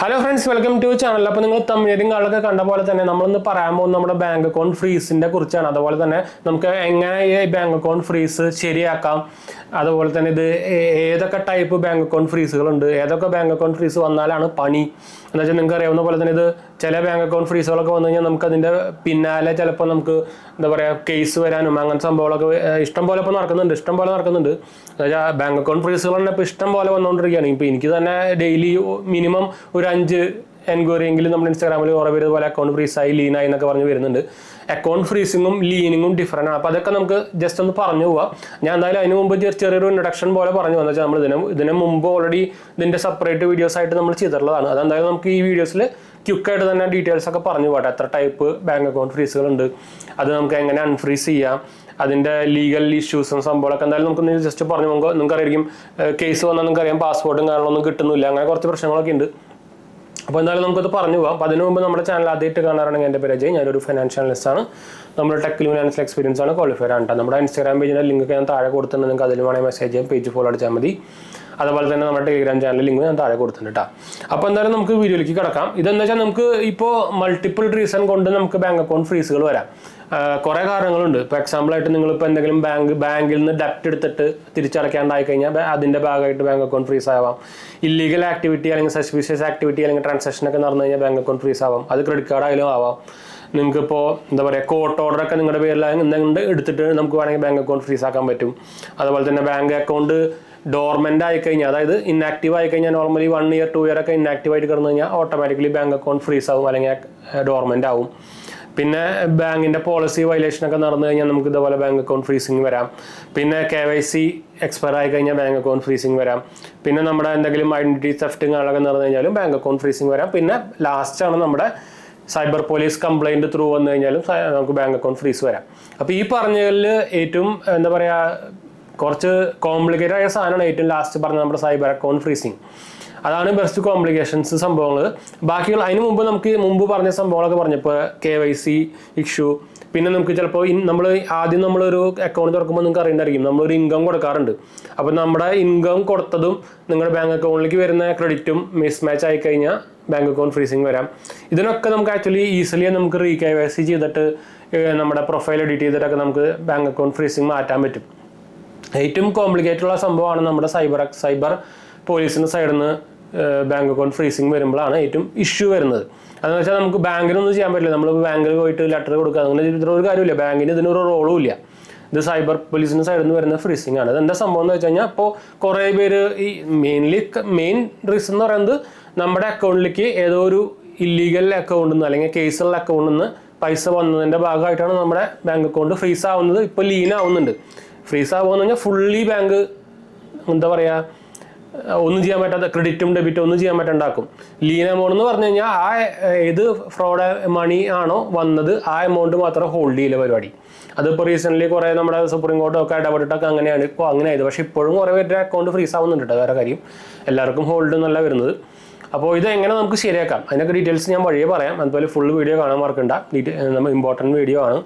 Hello friends, welcome to channel. അപ്പോൾ നിങ്ങൾ തമിഴിലും കാളൊക്കെ കണ്ട പോലെ തന്നെ നമ്മളിന്ന് പറയാൻ പോകുന്നത് നമ്മുടെ ബാങ്ക് അക്കൗണ്ട് ഫ്രീസിന്റെ കുറിച്ചാണ്. അതുപോലെ തന്നെ നമുക്ക് എങ്ങനെ ഈ ബാങ്ക് അക്കൗണ്ട് ഫ്രീസ് ശരിയാക്കാം, അതുപോലെ തന്നെ ഇത് ഏതൊക്കെ ടൈപ്പ് ബാങ്ക് അക്കൗണ്ട് ഫ്രീസുകളുണ്ട്, ഏതൊക്കെ ബാങ്ക് അക്കൗണ്ട് ഫ്രീസ് വന്നാലാണ് പണി എന്ന് വെച്ചാൽ നിങ്ങൾക്ക് അറിയാവുന്ന പോലെ തന്നെ ഇത് ചില ബാങ്ക് അക്കൗണ്ട് ഫ്രീസുകളൊക്കെ വന്നു കഴിഞ്ഞാൽ നമുക്ക് അതിൻ്റെ പിന്നാലെ ചിലപ്പോൾ നമുക്ക് എന്താ പറയുക കേസ് വരാനും അങ്ങനത്തെ സംഭവങ്ങളൊക്കെ ഇഷ്ടം പോലെ ഇപ്പോൾ നടക്കുന്നുണ്ട്. എന്നുവെച്ചാൽ ബാങ്ക് അക്കൗണ്ട് ഫ്രീസുകൾ തന്നെ ഇപ്പോൾ ഇഷ്ടം പോലെ വന്നുകൊണ്ടിരിക്കുകയാണ്. ഇപ്പോൾ എനിക്ക് തന്നെ ഡെയിലി മിനിമം ഒരു 5 എൻക്വയറി എങ്കിലും നമ്മുടെ ഇൻസ്റ്റാഗ്രാമിൽ കുറേ പേര് ഇതുപോലെ അക്കൗണ്ട് ഫ്രീസായി ലീനായി എന്നൊക്കെ പറഞ്ഞ് വരുന്നുണ്ട്. അക്കൗണ്ട് ഫ്രീസിങ്ങും ലീനിങ്ങും ഡിഫറൻ്റ് ആണ്. അപ്പോൾ അതൊക്കെ നമുക്ക് ജസ്റ്റ് ഒന്ന് പറഞ്ഞു പോവാം. ഞാൻ എന്തായാലും അതിന് മുമ്പ് ചെറിയൊരു ഇൻട്രൊഡക്ഷൻ പോലെ പറഞ്ഞു വന്നു വെച്ചാൽ നമ്മൾ ഇതിന് മുമ്പ് ഓൾറെഡി ഇതിൻ്റെ സെപ്പറേറ്റ് വീഡിയോസ് ആയിട്ട് നമ്മൾ ചെയ്തിട്ടുള്ളതാണ്. അതെന്തായാലും നമുക്ക് ഈ വീഡിയോസിൽ ക്വിക്കായിട്ട് തന്നെ ഡീറ്റെയിൽസ് ഒക്കെ പറഞ്ഞു പോട്ടെ. എത്ര ടൈപ്പ് ബാങ്ക് അക്കൗണ്ട് ഫ്രീസുകളുണ്ട്, അത് നമുക്ക് എങ്ങനെ അൺഫ്രീസ് ചെയ്യാം, അതിൻ്റെ ലീഗൽ ഇഷ്യൂസും സംഭവങ്ങളൊക്കെ എന്തായാലും നമുക്ക് ജസ്റ്റ് പറഞ്ഞു പോകുമ്പോൾ നിങ്ങൾക്കറിയാം കേസ് വന്നാൽ നിങ്ങൾക്കറിയാം പാസ്പോർട്ടും കാര്യങ്ങളൊന്നും കിട്ടുന്നില്ല, അങ്ങനെ കുറച്ച് പ്രശ്നങ്ങളൊക്കെ ഉണ്ട്. അപ്പോൾ എന്തായാലും നമുക്കത് പറഞ്ഞു പോകാം. അപ്പോൾ അതിന് മുമ്പ് നമ്മുടെ ചാനൽ ആദ്യമായിട്ട് കാണാറാണെങ്കിൽ എൻ്റെ പേര് അജയ്, ഞാനൊരു ഫൈനാൻഷ്യൽ അനലിസ്റ്റാണ്. നമ്മുടെ ടെക്കിൽ ഫിനാൻഷ്യൽ എക്സ്പീരിയൻസ് ആണ്, ക്വാളിഫൈഡ് ആണ്. നമ്മുടെ ഇൻസ്റ്റാഗ്രാം പേജിൻ്റെ ലിങ്ക് ഞാൻ താഴെ കൊടുത്തിട്ടുണ്ട്, നിങ്ങൾക്ക് അതിൽ വേണമെങ്കിൽ മെസ്സേജ് ചെയ്യാം, പേജ് ഫോളോ അടിച്ചാൽ മതി. അതുപോലെ തന്നെ നമ്മുടെ ടെലിഗ്രാം ചാനൽ ലിങ്ക് ഞാൻ താഴെ കൊടുത്തിട്ടുണ്ട് കേട്ടോ. അപ്പോൾ എന്തായാലും നമുക്ക് വീഡിയോയിലേക്ക് കിടക്കാം. ഇതെന്ന് വെച്ചാൽ നമുക്ക് ഇപ്പോൾ മൾട്ടിപ്പിൾ റീസൺ കൊണ്ട് നമുക്ക് ബാങ്ക് അക്കൗണ്ട് ഫ്രീസുകൾ വരാം. കുറേ കാരണങ്ങളുണ്ട്. ഇപ്പോൾ എക്സാമ്പിളായിട്ട് നിങ്ങളിപ്പോൾ എന്തെങ്കിലും ബാങ്കിൽ നിന്ന് ഡെപ്റ്റ് എടുത്തിട്ട് തിരിച്ചടയ്ക്കാണ്ടായി കഴിഞ്ഞാൽ അതിൻ്റെ ഭാഗമായിട്ട് ബാങ്ക് അക്കൗണ്ട് ഫ്രീസ് ആവാം. ഇല്ലീഗൽ ആക്ടിവിറ്റി അല്ലെങ്കിൽ സസ്പീഷ്യസ് ആക്ടിവിറ്റി അല്ലെങ്കിൽ ട്രാൻസാക്ഷനൊക്കെ നടന്നു കഴിഞ്ഞാൽ ബാങ്ക് അക്കൗണ്ട് ഫ്രീസ് ആവാം. അത് ക്രെഡിറ്റ് കാർഡ് ആയാലും ആവാം. നിങ്ങൾക്കിപ്പോൾ എന്താ പറയുക കോർട്ട് ഓർഡറൊക്കെ നിങ്ങളുടെ പേരിലായി എന്തെങ്കിലും എടുത്തിട്ട് നമുക്ക് വേണമെങ്കിൽ ബാങ്ക് അക്കൗണ്ട് ഫ്രീസ് ആക്കാൻ പറ്റും. അതുപോലെ തന്നെ ബാങ്ക് അക്കൗണ്ട് ഡോർമെൻ്റ് ആയിക്കഴിഞ്ഞാൽ, അതായത് ഇന്നാക്റ്റീവ് ആയിക്കഴിഞ്ഞാൽ, നോർമലി 1 year 2 year ഒക്കെ ഇന്നാക്റ്റീവ് ആയിട്ട് കിടന്നു കഴിഞ്ഞാൽ ഓട്ടോമാറ്റിക്കലി ബാങ്ക് അക്കൗണ്ട് ഫ്രീസ് ആവും അല്ലെങ്കിൽ ഡോർമെൻ്റ് ആവും. പിന്നെ ബാങ്കിൻ്റെ പോളിസി വയലേഷനൊക്കെ നടന്നു കഴിഞ്ഞാൽ നമുക്ക് ഇതുപോലെ ബാങ്ക് അക്കൗണ്ട് ഫ്രീസിങ് വരാം. പിന്നെ KYC എക്സ്പയർ ആയി കഴിഞ്ഞാൽ ബാങ്ക് അക്കൗണ്ട് ഫ്രീസിങ് വരാം. പിന്നെ നമ്മുടെ എന്തെങ്കിലും ഐഡൻറ്റിറ്റി തെഫ്റ്റും കാര്യങ്ങളൊക്കെ നടന്നു കഴിഞ്ഞാലും ബാങ്ക് അക്കൗണ്ട് ഫ്രീസിങ് വരാം. പിന്നെ ലാസ്റ്റാണ് നമ്മുടെ സൈബർ പോലീസ് കംപ്ലൈൻറ്റ് ത്രൂ വന്നു കഴിഞ്ഞാലും നമുക്ക് ബാങ്ക് അക്കൗണ്ട് ഫ്രീസ് വരാം. അപ്പോൾ ഈ പറഞ്ഞതിൽ ഏറ്റവും എന്താ പറയുക കുറച്ച് കോംപ്ലിക്കേറ്റഡ് ആയ സാധനമാണ് ഏറ്റവും ലാസ്റ്റ് പറഞ്ഞ നമ്മുടെ സൈബർ അക്കൗണ്ട് ഫ്രീസിങ്. അതാണ് ബെസ്റ്റ് കോംപ്ലിക്കേഷൻസ് സംഭവങ്ങൾ. ബാക്കിയുള്ള അതിന് മുമ്പ് മുമ്പ് പറഞ്ഞ സംഭവങ്ങളൊക്കെ പറഞ്ഞപ്പോൾ KYC ഇഷ്യൂ, പിന്നെ നമുക്ക് ചിലപ്പോൾ ആദ്യം നമ്മളൊരു അക്കൗണ്ട് തുറക്കുമ്പോൾ നിങ്ങൾക്ക് അറിയണ്ടായിരിക്കും നമ്മളൊരു ഇൻകം കൊടുക്കാറുണ്ട്. അപ്പോൾ നമ്മുടെ ഇൻകം കൊടുത്തതും നിങ്ങളുടെ ബാങ്ക് അക്കൗണ്ടിലേക്ക് വരുന്ന ക്രെഡിറ്റും മിസ്മാച്ച് ആയി കഴിഞ്ഞാൽ ബാങ്ക് അക്കൗണ്ട് ഫ്രീസിങ് വരാം. ഇതിനൊക്കെ നമുക്ക് ആക്ച്വലി ഈസിലി നമുക്ക് KYC ചെയ്തിട്ട് നമ്മുടെ പ്രൊഫൈൽ എഡിറ്റ് ചെയ്തിട്ടൊക്കെ നമുക്ക് ബാങ്ക് അക്കൗണ്ട് ഫ്രീസിങ് മാറ്റാൻ പറ്റും. ഏറ്റവും കോംപ്ലിക്കേറ്റഡ് ഉള്ള സംഭവമാണ് നമ്മുടെ സൈബർ പോലീസിൻ്റെ സൈഡിൽ നിന്ന് ബാങ്ക് അക്കൗണ്ട് ഫ്രീസിങ് വരുമ്പോഴാണ് ഏറ്റവും ഇഷ്യൂ വരുന്നത്. അതെന്ന് വെച്ചാൽ നമുക്ക് ബാങ്കിനൊന്നും ചെയ്യാൻ പറ്റില്ല. നമ്മൾ ബാങ്കിൽ പോയിട്ട് ലെറ്റർ കൊടുക്കുക അങ്ങനെ ഒരു കാര്യമില്ല. ബാങ്കിന് ഇതിനൊരു റോളും ഇല്ല. ഇത് സൈബർ പോലീസിൻ്റെ സൈഡിൽ നിന്ന് വരുന്ന ഫ്രീസിങ് ആണ്. അതെന്താ സംഭവം എന്ന് വെച്ച് കഴിഞ്ഞാൽ ഇപ്പോൾ കുറേ പേര് ഈ മെയിൻ റീസൺ എന്ന് പറയുന്നത് നമ്മുടെ അക്കൗണ്ടിലേക്ക് ഏതോ ഒരു ഇല്ലീഗൽ അക്കൗണ്ടിൽ നിന്ന് അല്ലെങ്കിൽ കേസുള്ള അക്കൗണ്ടിൽ നിന്ന് പൈസ വന്നതിൻ്റെ ഭാഗമായിട്ടാണ് നമ്മുടെ ബാങ്ക് അക്കൗണ്ട് ഫ്രീസ് ആവുന്നത്. ഇപ്പോൾ ലീൻ ആവുന്നുണ്ട്. ഫ്രീസ് ആവുകയെന്ന് പറഞ്ഞാൽ ഫുള്ളി ബാങ്ക് എന്താ പറയുക ഒന്നും ചെയ്യാൻ പറ്റാത്ത ക്രെഡിറ്റും ഡെബിറ്റും ഒന്നും ചെയ്യാൻ പറ്റാണ്ടാക്കും. ലീൻ എമൗണ്ട് എന്ന് പറഞ്ഞു കഴിഞ്ഞാൽ ആ ഏത് ഫ്രോഡ് മണി ആണോ വന്നത് ആ എമൗണ്ട് മാത്രം ഹോൾഡ് ചെയ്യില്ല പരിപാടി. അതിപ്പോൾ റീസെൻ്റ്ലി കുറേ നമ്മുടെ സുപ്രീം കോർട്ടൊക്കെ ഇടപെട്ടിട്ടൊക്കെ അങ്ങനെയാണ് ഇപ്പോൾ അങ്ങനെ ആയത്. പക്ഷേ ഇപ്പോഴും കുറേ പേരുടെ അക്കൗണ്ട് ഫ്രീസ് ആവുന്നുണ്ട് കേട്ടോ. വേറെ കാര്യം എല്ലാവർക്കും ഹോൾഡ് എന്നല്ല വരുന്നത്. അപ്പോൾ ഇത് എങ്ങനെ നമുക്ക് ശരിയാക്കാം അതിനൊക്കെ ഡീറ്റെയിൽസ് ഞാൻ വഴിയേ പറയാം. അതുപോലെ ഫുൾ വീഡിയോ കാണാൻ മറക്കണ്ട, നമ്മൾ ഇമ്പോർട്ടൻറ്റ് വീഡിയോ ആണ്.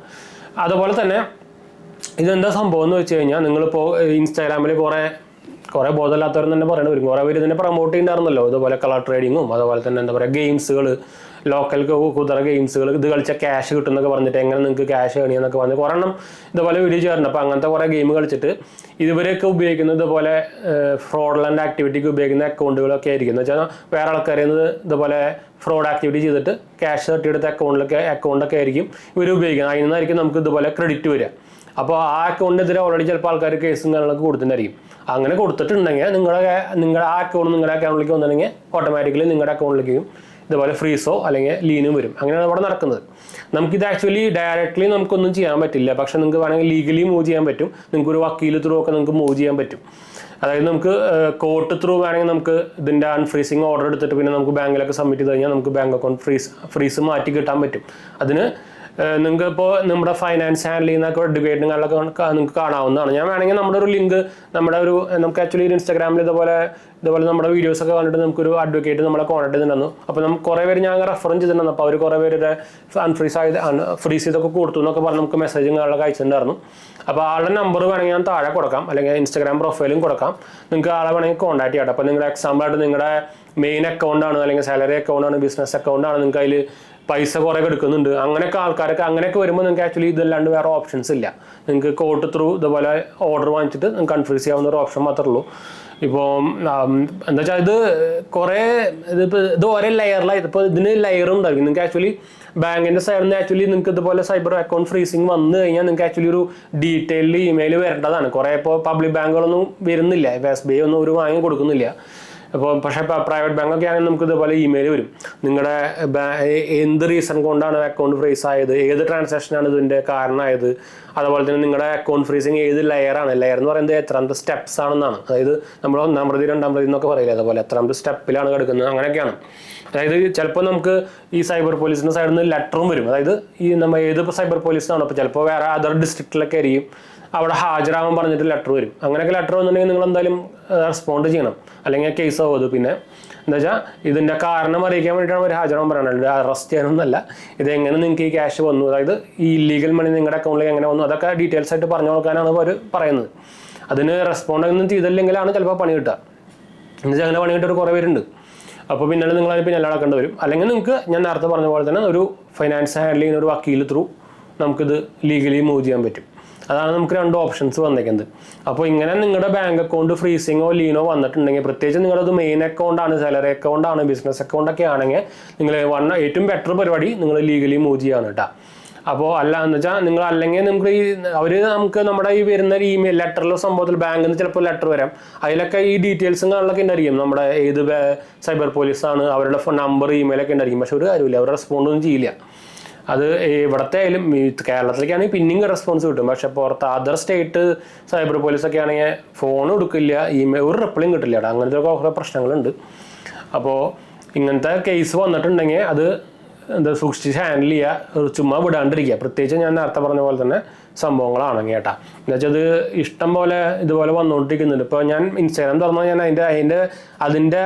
അതുപോലെ തന്നെ ഇതെന്താ സംഭവം എന്ന് വെച്ച് കഴിഞ്ഞാൽ നിങ്ങളിപ്പോൾ ഇൻസ്റ്റാഗ്രാമിൽ കുറേ ബോധമില്ലാത്തവരെന്ന് തന്നെ പറയേണ്ടി വരും. കുറേ പേര് ഇതിനെ പ്രൊമോട്ട് ചെയ്യുന്നുണ്ടായിരുന്നല്ലോ, ഇതുപോലെ കളർ ട്രേഡിങ്ങും അതുപോലെ തന്നെ എന്താ പറയുക ഗെയിംസുകൾ, ലോക്കൽ കുതിര ഗെയിംസുകൾ, ഇത് കളിച്ചാൽ ക്യാഷ് കിട്ടുമെന്നൊക്കെ പറഞ്ഞിട്ട് എങ്ങനെ നിങ്ങൾക്ക് ക്യാഷ് എണിയെന്നൊക്കെ പറഞ്ഞ് കുറേ എണ്ണം ഇതുപോലെ വീഡിയോ ചെയ്യാറുണ്ട്. അപ്പോൾ അങ്ങനത്തെ കുറേ ഗെയിം കളിച്ചിട്ട് ഇവരൊക്കെ ഉപയോഗിക്കുന്നത് ഇതുപോലെ ഫ്രോഡ്ലൻഡ് ആക്ടിവിറ്റിക്ക് ഉപയോഗിക്കുന്ന അക്കൗണ്ടുകളൊക്കെ ആയിരിക്കും. എന്ന് വെച്ചാൽ വേറെ ആൾക്കാരിൽ നിന്ന് ഇതുപോലെ ഫ്രോഡ് ആക്ടിവിറ്റി ചെയ്തിട്ട് ക്യാഷ് തട്ടിയെടുത്ത അക്കൗണ്ടൊക്കെ ആയിരിക്കും ഇവർ ഉപയോഗിക്കുന്നത്. അതിൽ നിന്നായിരിക്കും നമുക്ക് ഇതുപോലെ ക്രെഡിറ്റ് വരിക. അപ്പോൾ ആ അക്കൗണ്ടിനെതിരെ ഓൾറെഡി ചിലപ്പോൾ ആൾക്കാർ കേസും കാര്യങ്ങളൊക്കെ കൊടുത്തിട്ടുണ്ടായിരിക്കും. അങ്ങനെ കൊടുത്തിട്ടുണ്ടെങ്കിൽ നിങ്ങളുടെ ആ അക്കൗണ്ട് നിങ്ങളുടെ അക്കൗണ്ടിലേക്ക് വന്നിട്ടുണ്ടെങ്കിൽ ഓട്ടോമാറ്റിക്കലി നിങ്ങളുടെ അക്കൗണ്ടിലേക്കും ഇതുപോലെ ഫ്രീസോ അല്ലെങ്കിൽ ലീനും വരും. അങ്ങനെയാണ് അവിടെ നടക്കുന്നത്. നമുക്കിത് ആക്ച്വലി ഡയറക്റ്റ്ലി നമുക്കൊന്നും ചെയ്യാൻ പറ്റില്ല. പക്ഷേ നിങ്ങൾക്ക് വേണമെങ്കിൽ ലീഗലി മൂവ് ചെയ്യാൻ പറ്റും. നിങ്ങൾക്കൊരു വക്കീൽ ത്രൂ ഒക്കെ നിങ്ങൾക്ക് മൂവ് ചെയ്യാൻ പറ്റും. അതായത് നമുക്ക് കോർട്ട് ത്രൂ വേണമെങ്കിൽ നമുക്ക് ഇതിൻ്റെ അൺഫ്രീസിങ് ഓർഡർ എടുത്തിട്ട് പിന്നെ നമുക്ക് ബാങ്കിലൊക്കെ സബ്മിറ്റ് ചെയ്ത് കഴിഞ്ഞാൽ നമുക്ക് ബാങ്ക് അക്കൗണ്ട് ഫ്രീസ് മാറ്റി കിട്ടാൻ പറ്റും. അതിന് നിങ്ങൾക്ക് ഇപ്പോൾ നമ്മുടെ ഫൈനാൻസ് ഹാൻഡിൽ ചെയ്യുന്നൊക്കെ ഡിബേറ്റുകളിലൊക്കെ നിങ്ങൾക്ക് കാണാവുന്നതാണ്. ഞാൻ വേണമെങ്കിൽ നമ്മുടെ ഒരു ലിങ്ക് നമുക്ക് ആക്ച്വലി ഒരു ഇൻസ്റ്റാഗ്രാമിൽ ഇതുപോലെ നമ്മുടെ വീഡിയോസൊക്കെ കണ്ടിട്ട് നമുക്കൊരു അഡ്വക്കേറ്റ് നമ്മളെ കോൺടാക്ട് ചെയ്തിട്ടുണ്ടായിരുന്നു. അപ്പോൾ നമുക്ക് കുറേ പേര് ഞാൻ റെഫറും ചെയ്തിട്ടുണ്ടായിരുന്നു. അപ്പോൾ അവർ കുറേ പേരുടെ ഫ്രീസ് ചെയ്തൊക്കെ കൊടുത്തു എന്നൊക്കെ പറഞ്ഞ് നമുക്ക് മെസ്സേജും കാര്യങ്ങളൊക്കെ അയച്ചിട്ടുണ്ടായിരുന്നു. അപ്പോൾ ആളുടെ നമ്പർ വേണമെങ്കിൽ ഞാൻ താഴെ കൊടുക്കാം, അല്ലെങ്കിൽ ഇൻസ്റ്റാഗ്രാം പ്രൊഫൈലും കൊടുക്കാം. നിങ്ങൾക്ക് ആളെ വേണമെങ്കിൽ കോൺടാക്ട് ചെയ്യാം. അപ്പോൾ നിങ്ങളുടെ എക്സാമ്പിളായിട്ട് നിങ്ങളുടെ മെയിൻ അക്കൗണ്ടാണ് അല്ലെങ്കിൽ സാലറി അക്കൗണ്ടാണ് ബിസിനസ് അക്കൗണ്ടാണ്, നിങ്ങൾക്ക് അതിൽ പൈസ കുറേ എടുക്കുന്നുണ്ട്, അങ്ങനെയൊക്കെ ആൾക്കാരൊക്കെ അങ്ങനെയൊക്കെ വരുമ്പോൾ നിങ്ങൾക്ക് ആക്ച്വലി ഇതല്ലാണ്ട് വേറെ ഓപ്ഷൻസ് ഇല്ല. നിങ്ങൾക്ക് കോർട്ട് ത്രൂ ഇതുപോലെ ഓർഡർ വാങ്ങിച്ചിട്ട് നിങ്ങൾക്ക് കൺഫ്യൂസ് ചെയ്യാവുന്ന ഒരു ഓപ്ഷൻ മാത്രമേ ഉള്ളൂ. ഇപ്പോൾ എന്താ വെച്ചാൽ ഇത് കുറേ ഇത് ഓരോ ലെയറിലായി. ഇപ്പോൾ ഇതിന് ലെയറും ഉണ്ടായിരിക്കും. നിങ്ങൾക്ക് ആക്ച്വലി ബാങ്കിൻ്റെ സൈഡിൽ നിന്ന് ആക്ച്വലി നിങ്ങൾക്ക് ഇതുപോലെ സൈബർ അക്കൗണ്ട് ഫ്രീസിങ് വന്നു കഴിഞ്ഞാൽ നിങ്ങൾക്ക് ആക്ച്വലി ഒരു ഡീറ്റെയിൽഡ് ഇമെയിൽ വരേണ്ടതാണ്. കുറേ ഇപ്പോൾ പബ്ലിക് ബാങ്കുകളൊന്നും വരുന്നില്ല, SBI ഒന്നും ഒരു വാങ്ങി കൊടുക്കുന്നില്ല. അപ്പോൾ പക്ഷേ ഇപ്പോൾ പ്രൈവറ്റ് ബാങ്കൊക്കെ ആണെങ്കിൽ നമുക്ക് ഇതുപോലെ ഇമെയിൽ വരും, നിങ്ങളുടെ എന്ത് റീസൺ കൊണ്ടാണ് അക്കൗണ്ട് ഫ്രീസ് ആയത്, ഏത് ട്രാൻസാക്ഷനാണ് ഇതിൻ്റെ കാരണമായത്, അതുപോലെ തന്നെ നിങ്ങളുടെ അക്കൗണ്ട് ഫ്രീസിങ് ഏത് ലെയറാണ്. ലെയർ എന്ന് പറയുന്നത് എത്രാമത്തെ സ്റ്റെപ്സ് ആണെന്നാണ്. അതായത് നമ്മൾ 1-ാം പ്രതി 2-ാം പ്രതി എന്നൊക്കെ പറയില്ല, അതുപോലെ എത്രാമത്തെ സ്റ്റെപ്പിലാണ് കിടക്കുന്നത് അങ്ങനെയൊക്കെയാണ്. അതായത് ചിലപ്പോൾ നമുക്ക് ഈ സൈബർ പോലീസിൻ്റെ സൈഡിൽ നിന്ന് ലെറ്ററും വരും. അതായത് ഈ നമ്മൾ ഏത് സൈബർ പോലീസാണോ, അപ്പോൾ ചിലപ്പോൾ വേറെ അതർ ഡിസ്ട്രിക്റ്റിലൊക്കെ ആയിരിക്കും, അവിടെ ഹാജരാകാൻ പറഞ്ഞിട്ട് ലെറ്റർ വരും. അങ്ങനെയൊക്കെ ലെറ്റർ വന്നിട്ടുണ്ടെങ്കിൽ നിങ്ങൾ എന്തായാലും റെസ്പോണ്ട് ചെയ്യണം, അല്ലെങ്കിൽ കേസ് ആവും. പിന്നെ എന്താ വെച്ചാൽ ഇതിൻ്റെ കാരണം അറിയിക്കാൻ വേണ്ടിയിട്ടാണ് അവർ ഹാജരാകാൻ പറയുന്നത്, അറസ്റ്റ് ചെയ്യാനൊന്നുമല്ല. ഇതെങ്ങനെ നിങ്ങൾക്ക് ഈ ക്യാഷ് വന്നു, അതായത് ഈ ഇല്ലീഗൽ മണി നിങ്ങളുടെ അക്കൗണ്ടിലേക്ക് എങ്ങനെ വന്നു, അതൊക്കെ ഡീറ്റെയിൽസ് ആയിട്ട് പറഞ്ഞു കൊടുക്കാനാണ് അവർ പറയുന്നത്. അതിന് റെസ്പോണ്ട് ഒന്നും ചെയ്തില്ലെങ്കിലാണ് ചിലപ്പോൾ പണി കിട്ടുക. എന്നുവെച്ചാൽ അങ്ങനെ പണി കിട്ടിയൊരു കുറേ പേരുണ്ട്. അപ്പോൾ പിന്നീട് നിങ്ങൾ അതിന് പിന്നാലെ നടക്കേണ്ടി വരും. അല്ലെങ്കിൽ നിങ്ങൾക്ക് ഞാൻ നേരത്തെ പറഞ്ഞ പോലെ തന്നെ ഒരു ഫൈനാൻസ് ഹാൻഡിൽ ചെയ്യുന്ന ഒരു വക്കീൽ ത്രൂ നമുക്കിത് ലീഗലി മൂവ് ചെയ്യാൻ പറ്റും. അതാണ് നമുക്ക് 2 ഓപ്ഷൻസ് വന്നേക്കുന്നത്. അപ്പോൾ ഇങ്ങനെ നിങ്ങളുടെ ബാങ്ക് അക്കൗണ്ട് ഫ്രീസിങ്ങോ ലീനോ വന്നിട്ടുണ്ടെങ്കിൽ, പ്രത്യേകിച്ച് നിങ്ങളത് മെയിൻ അക്കൗണ്ടാണ്, സാലറി അക്കൗണ്ടാണ്, ബിസിനസ് അക്കൗണ്ടൊക്കെ ആണെങ്കിൽ നിങ്ങൾ ഏറ്റവും ബെറ്റർ പരിപാടി നിങ്ങൾ ലീഗലി മൂവ് ചെയ്യാണ് കേട്ടോ. അപ്പോൾ അല്ല എന്ന് വെച്ചാൽ നിങ്ങൾ അല്ലെങ്കിൽ നമുക്ക് നമ്മുടെ ഈ വരുന്ന ഇമെയിൽ ലെറ്ററിലോ സംഭവത്തിൽ ബാങ്കിൽ നിന്ന് ചിലപ്പോൾ ലെറ്റർ വരാം, അതിലൊക്കെ ഈ ഡീറ്റെയിൽസും കാര്യങ്ങളൊക്കെ ഉണ്ടായിരിക്കും, നമ്മുടെ ഏത് സൈബർ പോലീസാണ്, അവരുടെ നമ്പർ ഇമെയിലൊക്കെ ഉണ്ടായിരിക്കും. പക്ഷെ ഒരു കാര്യമില്ല, അവർ റെസ്പോണ്ടൊന്നും ചെയ്യില്ല. അത് ഇവിടത്തെ ആയാലും കേരളത്തിലേക്കാണെങ്കിൽ പിന്നെയും റെസ്പോൺസ് കിട്ടും. പക്ഷെ പുറത്ത് അതർ സ്റ്റേറ്റ് സൈബർ പോലീസൊക്കെ ആണെങ്കിൽ ഫോൺ എടുക്കില്ല, ഇമെയിൽ ഒരു റിപ്ലൈയും കിട്ടില്ല. അങ്ങനത്തെ കുറേ പ്രശ്നങ്ങളുണ്ട്. അപ്പോൾ ഇങ്ങനത്തെ കേസ് വന്നിട്ടുണ്ടെങ്കിൽ അത് സൂക്ഷിച്ച് ഹാൻഡിൽ ചെയ്യുക, ചുമ്മാ വിടാണ്ടിരിക്കുക. പ്രത്യേകിച്ച് ഞാൻ നേരത്തെ പറഞ്ഞ പോലെ തന്നെ സംഭവങ്ങളാണെങ്കിൽ കേട്ടാ. എന്നുവെച്ചാൽ അത് ഇഷ്ടം പോലെ ഇതുപോലെ വന്നുകൊണ്ടിരിക്കുന്നുണ്ട്. ഇപ്പോൾ ഞാൻ ഇൻസ്റ്റാഗ്രാം തുറന്നാൽ ഞാൻ അതിൻ്റെ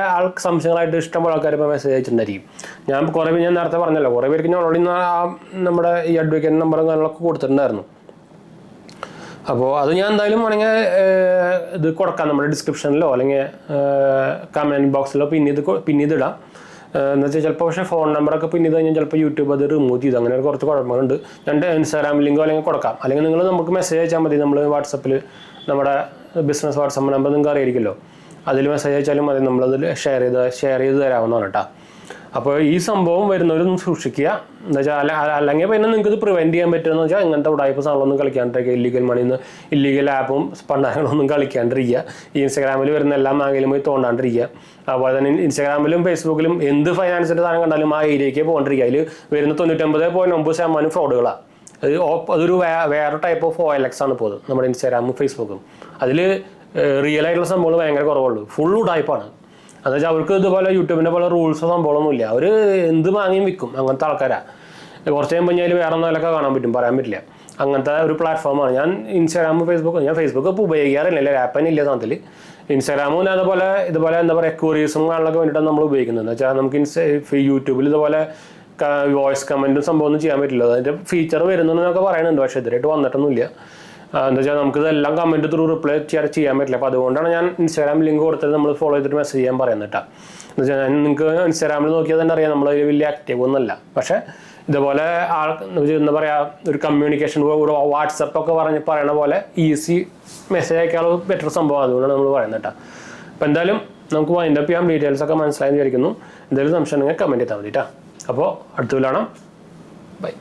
സംശയങ്ങളായിട്ട് ഇഷ്ടം പോലെ ആൾക്കാർ ഇപ്പോൾ മെസ്സേജ് അയച്ചിട്ടുണ്ടായിരിക്കും. ഞാൻ നേരത്തെ പറഞ്ഞല്ലോ, കുറേ പേർക്ക് ഞാൻ ഓൾറെഡി നമ്മുടെ ഈ അഡ്വക്കേറ്റ് നമ്പറും കാര്യങ്ങളൊക്കെ കൊടുത്തിട്ടുണ്ടായിരുന്നു. അപ്പോൾ അത് ഞാൻ എന്തായാലും വേണമെങ്കിൽ ഇത് കൊടുക്കാം, നമ്മുടെ ഡിസ്ക്രിപ്ഷനിലോ അല്ലെങ്കിൽ കമൻറ്റ് ബോക്സിലോ പിന്നീതിടാം. എന്ന് വെച്ചാൽ ചിലപ്പോൾ പക്ഷേ ഫോൺ നമ്പറൊക്കെ പിന്നെ ഇത് കഴിഞ്ഞാൽ ചിലപ്പോൾ യൂട്യൂബ് അത് റിമൂവ് ചെയ്തു, അങ്ങനെ കുറച്ച് കുഴപ്പങ്ങളുണ്ട്. ഞാൻ ഇൻസ്റ്റാഗ്രാം ലിങ്കോ അല്ലെങ്കിൽ കൊടുക്കാം, അല്ലെങ്കിൽ നിങ്ങൾ നമുക്ക് മെസ്സേജ് അയച്ചാൽ മതി. നമ്മൾ വാട്സപ്പിൽ നമ്മുടെ ബിസിനസ് വാട്സപ്പ് നമ്പർ നിങ്ങൾക്ക് അറിയായിരിക്കുമല്ലോ, അതിൽ മെസ്സേജ് അയച്ചാലും മതി, നമ്മളതിൽ ഷെയർ ചെയ്ത് തരാവുന്നതാണ് കേട്ടോ. അപ്പോൾ ഈ സംഭവം വരുന്നവരൊന്നും സൂക്ഷിക്കുക. എന്താ വെച്ചാൽ അല്ലെങ്കിൽ പിന്നെ നിങ്ങൾക്ക് ഇത് പ്രിവെൻറ്റ് ചെയ്യാൻ പറ്റുമെന്ന് വെച്ചാൽ ഇങ്ങനത്തെ ഉടായ്പ സാധനങ്ങളൊന്നും കളിക്കാണ്ടിരിക്കുക, ഇല്ലീഗൽ മണിന്ന് ഇല്ലീഗൽ ആപ്പും പണ്ടാരങ്ങളൊന്നും കളിക്കാണ്ടിരിക്കുക, ഈ ഇൻസ്റ്റാഗ്രാമിൽ വരുന്ന എല്ലാ മേഖലയും പോയി തോണ്ടാണ്ടിരിക്കുക. അതുപോലെ തന്നെ ഇൻസ്റ്റാഗ്രാമിലും ഫേസ്ബുക്കിലും എന്ത് ഫൈനാൻസിൻ്റെ സാധനം കണ്ടാലും ആ ഏരിയയ്ക്ക് പോകണ്ടിരിക്കുക. അതിൽ വരുന്ന 99.9% ഫ്രോഡുകളാണ്. അതൊരു വേറെ ടൈപ്പ് ഓഫ് OLX ആണ് ഇപ്പോൾ നമ്മുടെ ഇൻസ്റ്റാഗ്രാമും ഫേസ്ബുക്കും. അതിൽ റിയൽ ആയിട്ടുള്ള സംഭവങ്ങൾ ഭയങ്കര കുറവുള്ളൂ, ഫുൾ ഉടായ്പാണ്. എന്ന് വെച്ചാൽ അവർക്ക് ഇതുപോലെ യൂട്യൂബിൻ്റെ പോലെ റൂൾസോ സംഭവമൊന്നുമില്ല, അവർ എന്ത് വാങ്ങിയും വിൽക്കും, അങ്ങനത്തെ ആൾക്കാരാണ്. കുറച്ച് കഴിയുമ്പോൾ കഴിഞ്ഞാൽ വേറെ ഒന്നൊക്കെ കാണാൻ പറ്റും, പറയാൻ പറ്റില്ല. അങ്ങനത്തെ ഒരു പ്ലാറ്റ്ഫോമാണ്. ഞാൻ ഇൻസ്റ്റാഗ്രാമും ഫേസ്ബുക്ക് ഇപ്പോൾ ഉപയോഗിക്കാറില്ല, ആപ്പ് തന്നെ ഇല്ല സാധനത്തിൽ. ഇൻസ്റ്റാഗ്രാമും ഇതുപോലെ എന്താ പറയുക ക്വറീസും കാണാനൊക്കെ വേണ്ടിയിട്ടാണ് നമ്മൾ ഉപയോഗിക്കുന്നത്. എന്ന് വെച്ചാൽ നമുക്ക് യൂട്യൂബിൽ ഇതുപോലെ വോയിസ് കമൻറ്റും സംഭവമൊന്നും ചെയ്യാൻ പറ്റില്ല. അതിൻ്റെ ഫീച്ചർ വരുന്നുണ്ടെന്നൊക്കെ പറയുന്നുണ്ട്, പക്ഷേ ഇതുവരെയായിട്ട് വന്നിട്ടൊന്നുമില്ല. എന്താ വെച്ചാൽ നമുക്കിതെല്ലാം കമൻറ്റ് ത്രൂ റിപ്ലൈ ചെയ്യാൻ പറ്റില്ല. അപ്പോൾ അതുകൊണ്ടാണ് ഞാൻ ഇൻസ്റ്റാഗ്രാം ലിങ്ക് കൊടുത്തിട്ട് നമ്മൾ ഫോളോ ചെയ്തിട്ട് മെസ്സേജ് ചെയ്യാൻ പറയുന്നത് കേട്ടോ. എന്ന് വെച്ചാൽ നിങ്ങൾക്ക് ഇൻസ്റ്റാഗ്രാമിൽ നോക്കിയാൽ തന്നെ അറിയാം നമ്മൾ വലിയ ആക്റ്റീവ് ഒന്നുമല്ല. പക്ഷേ ഇതുപോലെ എന്താ പറയുക ഒരു കമ്മ്യൂണിക്കേഷൻ വാട്സപ്പൊക്കെ പറയണ പോലെ ഈസി മെസ്സേജ് അയക്കാനുള്ള ബെറ്റർ സംഭവം, അതുകൊണ്ടാണ് നമ്മൾ പറയുന്നത് കേട്ടോ. അപ്പോൾ എന്തായാലും നമുക്ക് വൈൻഡ് അപ്പ് ചെയ്യാം, ഡീറ്റെയിൽസൊക്കെ മനസ്സിലായെന്ന് വിചാരിക്കുന്നു. എന്തെങ്കിലും സംശയം ഉണ്ടെങ്കിൽ കമൻറ്റ് ചെയ്താൽ മതി കേട്ടോ. അപ്പോൾ അടുത്ത കാണാം, ബൈ.